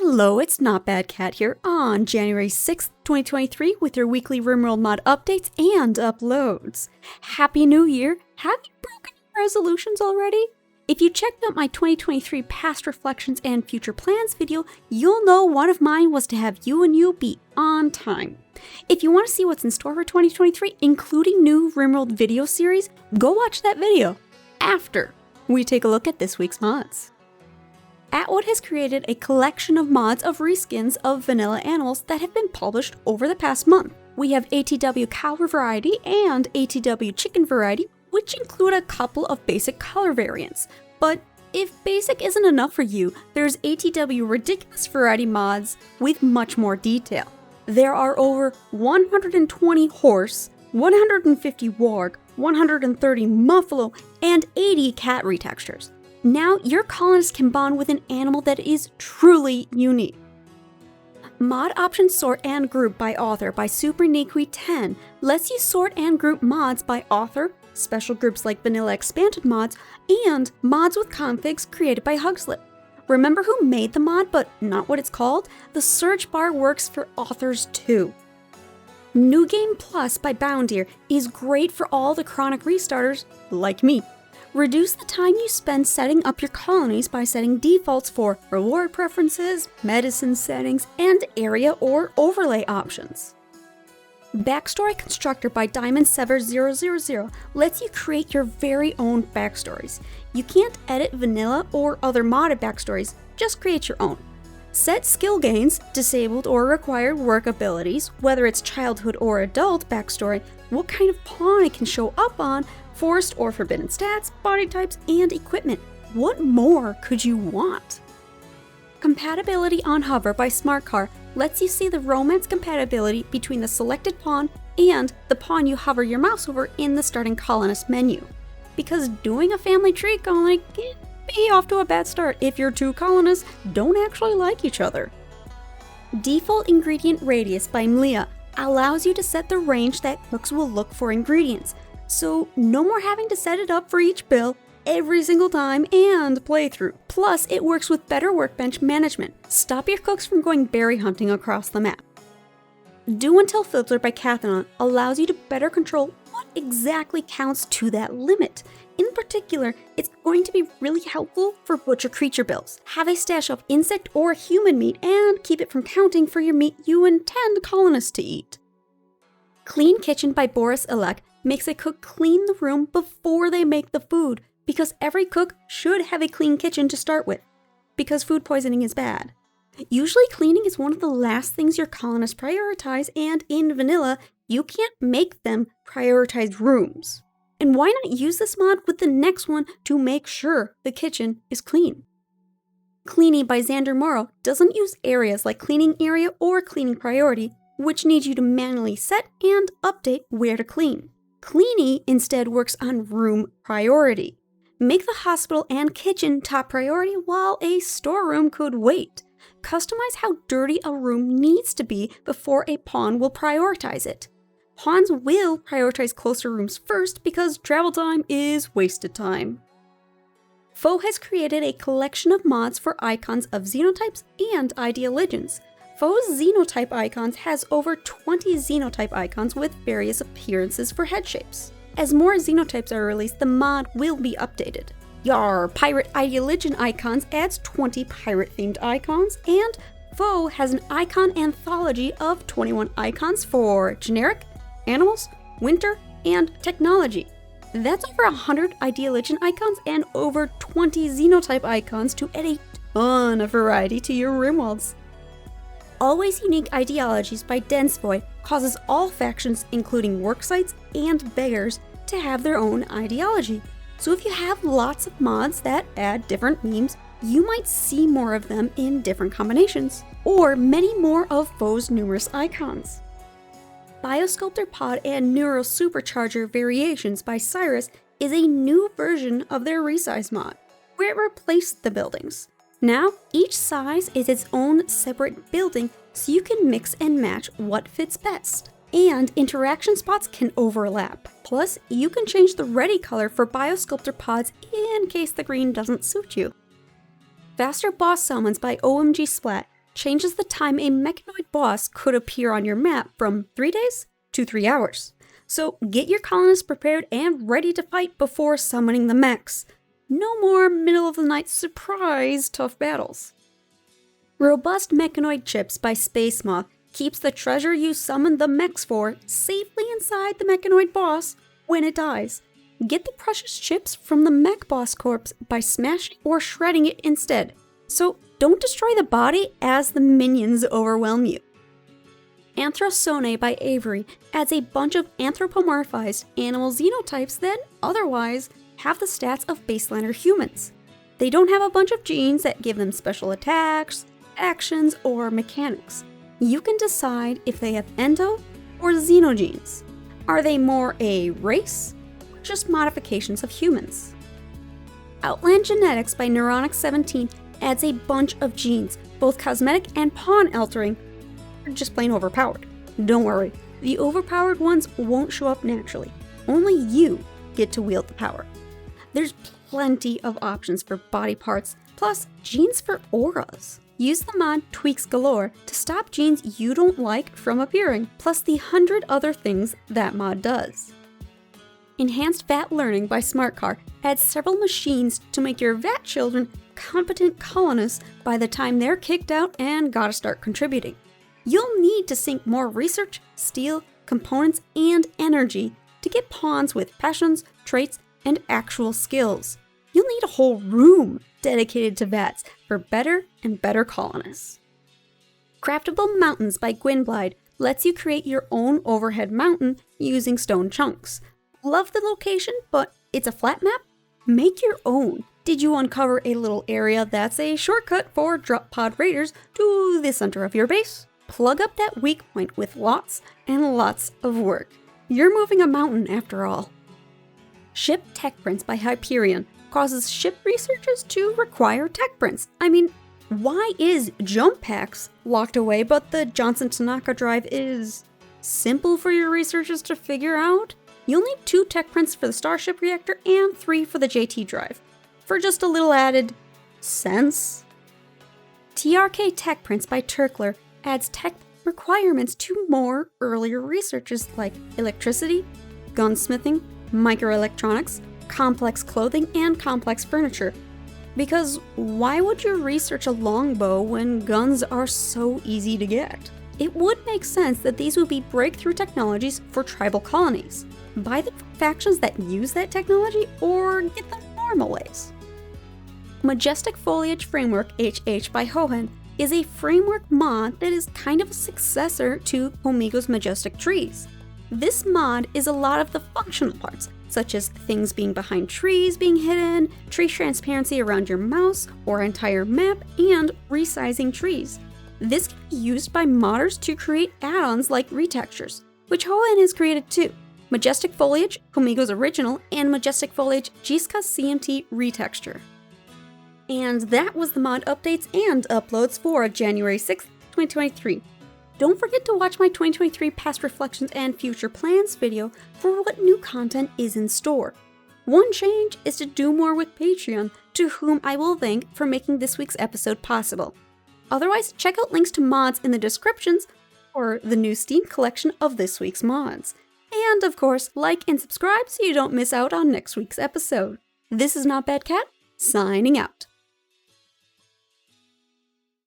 Hello, it's Not Bad Cat here on January 6th, 2023 with your weekly Rimworld mod updates and uploads. Happy New Year! Have you broken your resolutions already? If you checked out my 2023 past reflections and future plans video, you'll know one of mine was to have you be on time. If you want to see what's in store for 2023, including new Rimworld video series, go watch that video after we take a look at this week's mods. Outland has created a collection of mods of reskins of vanilla animals that have been published over the past month. We have ATW cow variety and ATW chicken variety, which include a couple of basic color variants. But if basic isn't enough for you, there's ATW ridiculous variety mods with much more detail. There are over 120 horse, 150 warg, 130 muffalo, and 80 cat retextures. Now your colonists can bond with an animal that is truly unique. Mod option sort and group by author by Supercharger 10 lets you sort and group mods by author, special groups like vanilla expanded mods, and mods with configs created by Hugslip. Remember who made the mod but not what it's called? The search bar works for authors too. New Game Plus by Boundier is great for all the chronic restarters like me. Reduce the time you spend setting up your colonies by setting defaults for reward preferences, medicine settings, and area or overlay options. Backstory Constructor by Diamond700 lets you create your very own backstories. You can't edit vanilla or other modded backstories, just create your own. Set skill gains, disabled or required work abilities, whether it's childhood or adult backstory, what kind of pawn it can show up on, forced or forbidden stats, body types, and equipment. What more could you want? Compatibility on Hover by SmartCar lets you see the romance compatibility between the selected pawn and the pawn you hover your mouse over in the starting colonist menu. Because doing a family tree colony can be off to a bad start if your two colonists don't actually like each other. Default Ingredient Radius by Mlia allows you to set the range that cooks will look for ingredients, so no more having to set it up for each bill every single time and playthrough. Plus, it works with better workbench management. Stop your cooks from going berry hunting across the map. Do Until Filter by Cathanon allows you to better control what exactly counts to that limit. In particular, it's going to be really helpful for butcher creature builds. Have a stash of insect or human meat and keep it from counting for your meat you intend colonists to eat. Clean Kitchen by Boris Elek makes a cook clean the room before they make the food, because every cook should have a clean kitchen to start with, because food poisoning is bad. Usually cleaning is one of the last things your colonists prioritize, and in vanilla, you can't make them prioritize rooms. And why not use this mod with the next one to make sure the kitchen is clean? Cleanie by Xander Morrow doesn't use areas like cleaning area or cleaning priority, which need you to manually set and update where to clean. Cleanie instead works on room priority. Make the hospital and kitchen top priority while a storeroom could wait. Customize how dirty a room needs to be before a pawn will prioritize it. Pawns will prioritize closer rooms first because travel time is wasted time. Faux has created a collection of mods for icons of Xenotypes and Ideoligions. Faux Xenotype icons has over 20 Xenotype icons with various appearances for head shapes. As more Xenotypes are released, the mod will be updated. Yarr Pirate Ideoligion icons adds 20 pirate-themed icons, and Faux has an icon anthology of 21 icons for generic, animals, winter, and technology. That's over 100 Ideoligion icons and over 20 Xenotype icons to add a ton of variety to your Rimworlds. Always Unique Ideologies by Densevoid causes all factions, including worksites and beggars, to have their own ideology. So if you have lots of mods that add different memes, you might see more of them in different combinations, or many more of Faux' numerous icons. Biosculpter Pod and Neuro Supercharger Variations by Cyrus is a new version of their resize mod, where it replaced the buildings. Now, each size is its own separate building, so you can mix and match what fits best. And interaction spots can overlap. Plus, you can change the ready color for Biosculpter pods in case the green doesn't suit you. Faster Boss Summons by OMG Splat changes the time a Mechanoid boss could appear on your map from 3 days to 3 hours. So get your colonists prepared and ready to fight before summoning the mechs. No more middle of the night surprise tough battles. Robust Mechanoid chips by Space Moth keeps the treasure you summoned the mechs for safely inside the Mechanoid boss when it dies. Get the precious chips from the mech boss corpse by smashing or shredding it instead. So don't destroy the body as the minions overwhelm you. Anthrosonae by Avery adds a bunch of anthropomorphized animal xenotypes that otherwise have the stats of baseliner humans. They don't have a bunch of genes that give them special attacks, actions, or mechanics. You can decide if they have endo or xenogenes. Are they more a race or just modifications of humans? Outland Genetics by Neuronic17 adds a bunch of genes, both cosmetic and pawn altering, or just plain overpowered. Don't worry, the overpowered ones won't show up naturally. Only you get to wield the power. There's plenty of options for body parts, plus genes for auras. Use the mod Tweaks Galore to stop genes you don't like from appearing, plus the 100 other things that mod does. Enhanced Vat Learning by SmartCar adds several machines to make your Vat children competent colonists by the time they're kicked out and gotta start contributing. You'll need to sink more research, steel, components, and energy to get pawns with passions, traits, and actual skills. You'll need a whole room dedicated to Vats for better and better colonists. Craftable Mountains by Gwynblide lets you create your own overhead mountain using stone chunks. Love the location, but it's a flat map? Make your own. Did you uncover a little area that's a shortcut for drop pod raiders to the center of your base? Plug up that weak point with lots and lots of work. You're moving a mountain after all. Ship Techprints by Hyperion causes ship researchers to require Techprints. I mean, why is Jump Packs locked away but the Johnson Tanaka drive is simple for your researchers to figure out? You'll need 2 Techprints for the Starship Reactor and 3 for the JT drive, for just a little added sense. TRK Techprints by Turkler adds tech requirements to more earlier researches like electricity, gunsmithing, microelectronics, complex clothing, and complex furniture. Because why would you research a longbow when guns are so easy to get? It would make sense that these would be breakthrough technologies for tribal colonies. Buy the factions that use that technology or get them normal ways. Majestic Foliage Framework HH by Hohen is a framework mod that is kind of a successor to Comigo's Majestic trees. This mod is a lot of the functional parts, such as things being behind trees being hidden, tree transparency around your mouse or entire map, and resizing trees. This can be used by modders to create add-ons like Retextures, which Hohen has created too. Majestic Foliage, Comigo's original, and Majestic Foliage Djeeshka CMT Retexture. And that was the mod updates and uploads for January 6th, 2023. Don't forget to watch my 2023 past reflections and future plans video for what new content is in store. One change is to do more with Patreon, to whom I will thank for making this week's episode possible. Otherwise, check out links to mods in the descriptions or the new Steam collection of this week's mods. And of course, like and subscribe so you don't miss out on next week's episode. This is Not Bad Cat, signing out.